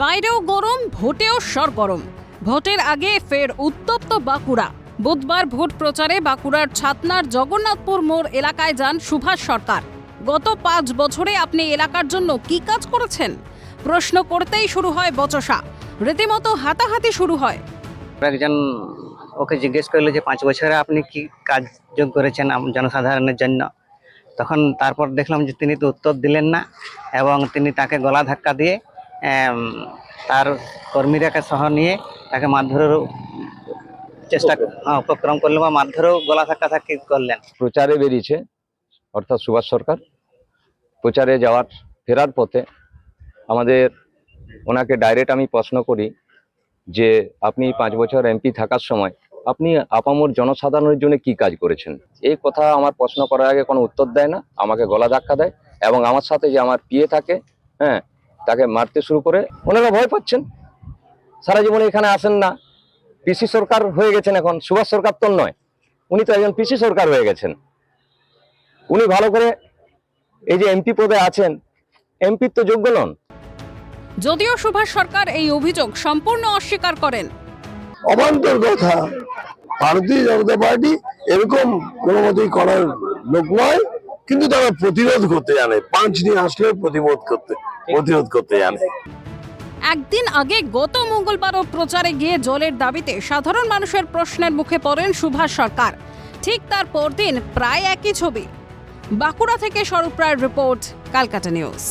বাইরেও গরম, ভোটেও সরগরম। ভোটের আগে ফের উত্তপ্ত বাঁকুড়া। বুধবার ভোট প্রচারে বাঁকুড়ার ছাতনার জগন্নাথপুর মোড় এলাকায় যান সুভাষ সরকার। গত 5 বছরে আপনি এলাকার জন্য কি কাজ করেছেন? প্রশ্ন করতেই শুরু হয় বচসা, রীতিমতো হাতাহাতি শুরু হয়। একজন ওকে জিজ্ঞেস করলো যে 5 বছরে আপনি কি কাজ করেছেন জনসাধারণের জন্য। তখন তারপর দেখলাম যে তিনি তো উত্তর দিলেন না এবং তিনি তাকে গলা ধাক্কা দিয়ে তার কর্মীরাকে সহ নিয়ে তাকে মারধরের চেষ্টা উপক্রম করলেন বা মারধরেও গলা ধাক্কি করলেন। প্রচারে বেরিয়েছে, অর্থাৎ সুভাষ সরকার প্রচারে ফেরার পথে ওনাকে ডাইরেক্ট আমি প্রশ্ন করি যে আপনি 5 বছর এমপি থাকার সময় আপনি আপামর জনসাধারণের জন্য কি কাজ করেছেন। এই কথা আমার প্রশ্ন করার আগে কোনো উত্তর দেয় না, আমাকে গলা ধাক্কা দেয় এবং আমার সাথে যে আমার পিএ থাকে তাকে মারতে শুরু করে। ওনারা ভয় পাচ্ছেন, সারা জীবনে এখানে আসেন না, পিসি সরকার হয়ে গেছেন, এখন সুভাষ সরকার তো নয়, উনি তো একজন পিসি সরকার হয়ে গেছেন। উনি ভালো করে এই যে এমপি পদে আছেন, এমপির তো যোগ্য নন। যদিও সুভাষ সরকার এই অভিযোগ সম্পূর্ণ অস্বীকার করেন। অবান্তর কথা, ভারতীয় জনতা পার্টি এরকম কোনো মতেই করার লোক নয়, কিন্তু তারা প্রতিরোধ করতে জানে, পাঁচ নিয়ে আসলে প্রতিরোধ করতে জানে। একদিন আগে গত মঙ্গলবারও প্রচারে গিয়ে জলের দাবিতে সাধারণ মানুষের প্রশ্নের মুখে পড়েন সুভাষ সরকার। ঠিক তার পরদিন প্রায় একই ছবি। বাঁকুড়া থেকে স্বরূপ রায়ের রিপোর্ট, ক্যালকাটা নিউজ।